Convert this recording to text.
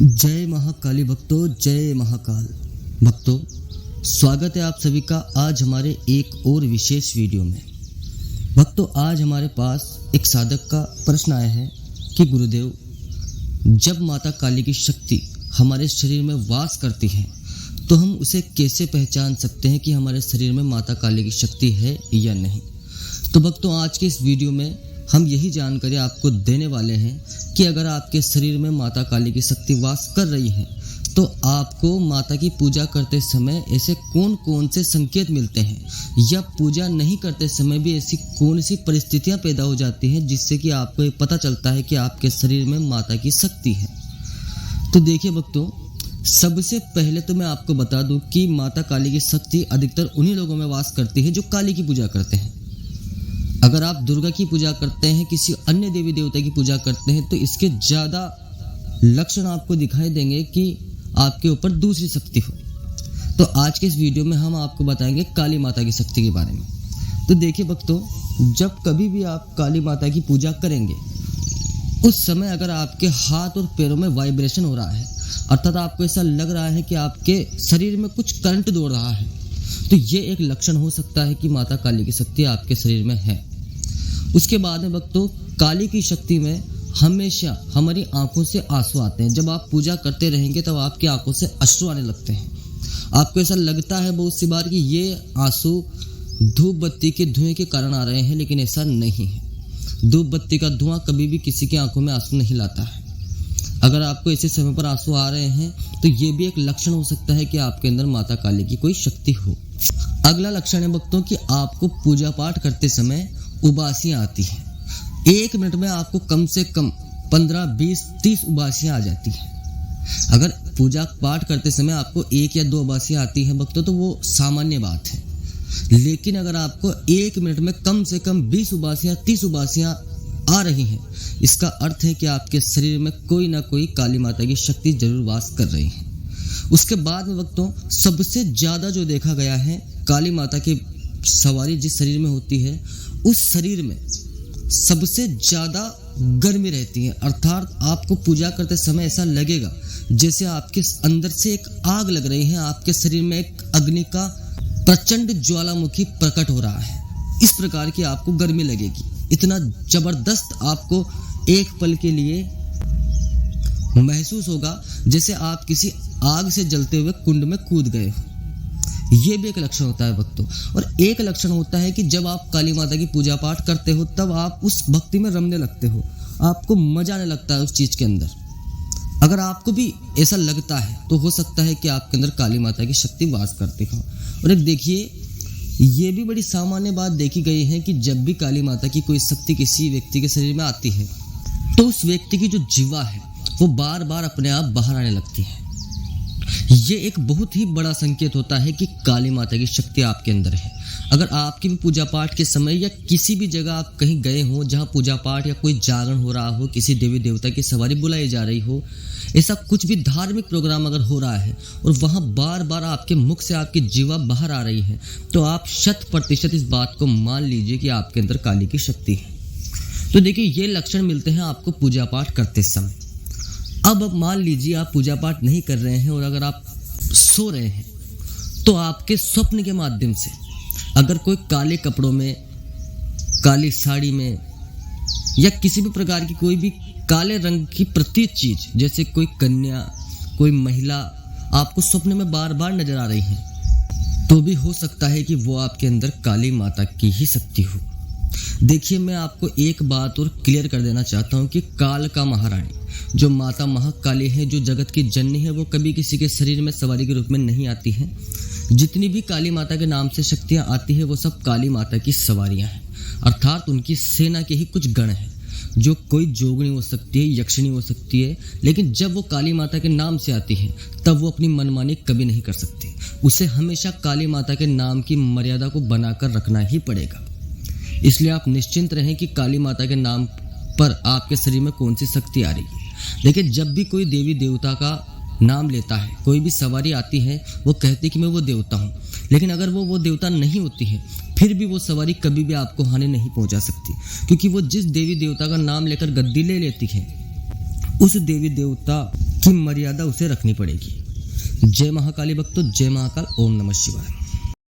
जय महाकाली भक्तों, जय महाकाल भक्तों। स्वागत है आप सभी का आज हमारे एक और विशेष वीडियो में। भक्तों, आज हमारे पास एक साधक का प्रश्न आया है कि गुरुदेव, जब माता काली की शक्ति हमारे शरीर में वास करती है तो हम उसे कैसे पहचान सकते हैं कि हमारे शरीर में माता काली की शक्ति है या नहीं। तो भक्तों, आज के इस वीडियो में हम यही जानकारी आपको देने वाले हैं कि अगर आपके शरीर में माता काली की शक्ति वास कर रही है तो आपको माता की पूजा करते समय ऐसे कौन कौन से संकेत मिलते हैं या पूजा नहीं करते समय भी ऐसी कौन सी परिस्थितियां पैदा हो जाती हैं जिससे कि आपको ये पता चलता है कि आपके शरीर में माता की शक्ति है। तो देखिए भक्तों, सबसे पहले तो मैं आपको बता दूं कि माता काली की शक्ति अधिकतर उन्हीं लोगों में वास करती है जो काली की पूजा करते हैं। अगर आप दुर्गा की पूजा करते हैं, किसी अन्य देवी देवता की पूजा करते हैं, तो इसके ज़्यादा लक्षण आपको दिखाई देंगे कि आपके ऊपर दूसरी शक्ति हो। तो आज के इस वीडियो में हम आपको बताएंगे काली माता की शक्ति के बारे में। तो देखिए भक्तों, जब कभी भी आप काली माता की पूजा करेंगे उस समय अगर आपके हाथ और पैरों में वाइब्रेशन हो रहा है, अर्थात आपको ऐसा लग रहा है कि आपके शरीर में कुछ करंट दौड़ रहा है, तो ये एक लक्षण हो सकता है कि माता काली की शक्ति आपके शरीर में है। उसके बाद में भक्तों, काली की शक्ति में हमेशा हमारी आंखों से आंसू आते हैं। जब आप पूजा करते रहेंगे तब आपकी आंखों से अश्रु आने लगते हैं। आपको ऐसा लगता है बहुत सी बार कि ये आंसू धूप बत्ती के धुएं के कारण आ रहे हैं, लेकिन ऐसा नहीं है। धूप बत्ती का धुआं कभी भी किसी की आंखों में आंसू नहीं लाता है। अगर आपको ऐसे समय पर आंसू आ रहे हैं तो ये भी एक लक्षण हो सकता है कि आपके अंदर माता काली की कोई शक्ति हो। अगला लक्षण है भक्तों कि आपको पूजा पाठ करते समय उबासियां आती हैं। 1 मिनट में आपको कम से कम 15, 20, 30 उबासियां आ जाती हैं। अगर पूजा पाठ करते समय आपको 1 या 2 उबासियां आती हैं भक्तों तो वो सामान्य बात है, लेकिन अगर आपको 1 मिनट में कम से कम 20 उबासियां, 30 उबासियां आ रही हैं, इसका अर्थ है कि आपके शरीर में कोई ना कोई काली माता की शक्ति जरूर वास कर रही है। उसके बाद में भक्तों, सबसे ज़्यादा जो देखा गया है, काली माता की सवारी जिस शरीर में होती है उस शरीर में सबसे ज़्यादा गर्मी रहती है। अर्थात आपको पूजा करते समय ऐसा लगेगा जैसे आपके अंदर से एक आग लग रही है, आपके शरीर में एक अग्नि का प्रचंड ज्वालामुखी प्रकट हो रहा है। इस प्रकार की आपको गर्मी लगेगी। इतना जबरदस्त आपको एक पल के लिए महसूस होगा जैसे आप किसी आग से जलते हुए कुंड में कूद गए हो। ये भी एक लक्षण होता है भक्तों। और एक लक्षण होता है कि जब आप काली माता की पूजा पाठ करते हो तब आप उस भक्ति में रमने लगते हो, आपको मजा आने लगता है उस चीज के अंदर। अगर आपको भी ऐसा लगता है तो हो सकता है कि आपके अंदर काली माता की शक्ति वास करती हो। और एक देखिए, ये भी बड़ी सामान्य बात देखी गई है कि जब भी काली माता की कोई शक्ति किसी व्यक्ति के शरीर में आती है तो उस व्यक्ति की जो जीवा है वो बार बार अपने आप बाहर आने लगती है। ये एक बहुत ही बड़ा संकेत होता है कि काली माता की शक्ति आपके अंदर है। अगर आपकी भी पूजा पाठ के समय या किसी भी जगह आप कहीं गए हो जहाँ पूजा पाठ या कोई जागरण हो रहा हो, किसी देवी देवता की सवारी बुलाई जा रही हो, ऐसा कुछ भी धार्मिक प्रोग्राम अगर हो रहा है और वहाँ बार बार आपके मुख से आपकी जीवा बाहर आ रही है, तो आप 100% इस बात को मान लीजिए कि आपके अंदर काली की शक्ति है। तो देखिए, ये लक्षण मिलते हैं आपको पूजा पाठ करते समय। अब मान लीजिए आप पूजा पाठ नहीं कर रहे हैं और अगर आप सो रहे हैं तो आपके स्वप्न के माध्यम से अगर कोई काले कपड़ों में, काली साड़ी में या किसी भी प्रकार की कोई भी काले रंग की प्रतीत चीज, जैसे कोई कन्या, कोई महिला आपको स्वप्न में बार बार नजर आ रही है, तो भी हो सकता है कि वो आपके अंदर काली माता की ही शक्ति हो। देखिए, मैं आपको एक बात और क्लियर कर देना चाहता हूँ कि काल का महारानी जो माता महाकाली है, जो जगत की जननी है, वो कभी किसी के शरीर में सवारी के रूप में नहीं आती है। जितनी भी काली माता के नाम से शक्तियाँ आती है वो सब काली माता की सवारियाँ हैं, अर्थात उनकी सेना के ही कुछ गण हैं। जो कोई जोगनी हो सकती है, यक्षिणी हो सकती है, लेकिन जब वो काली माता के नाम से आती है तब वो अपनी मनमानी कभी नहीं कर सकती। उसे हमेशा काली माता के नाम की मर्यादा को बनाकर रखना ही पड़ेगा। इसलिए आप निश्चिंत रहें कि काली माता के नाम पर आपके शरीर में कौन सी शक्ति आ रही है। लेकिन जब भी कोई देवी देवता का नाम लेता है, कोई भी सवारी आती है, वो कहती है कि मैं वो देवता हूँ, लेकिन अगर वो देवता नहीं होती है फिर भी वो सवारी कभी भी आपको हानि नहीं पहुँचा सकती, क्योंकि वो जिस देवी देवता का नाम लेकर गद्दी ले लेती है उस देवी देवता की मर्यादा उसे रखनी पड़ेगी। जय महाकाली भक्तों, जय महाकाल। ओम नमः शिवाय।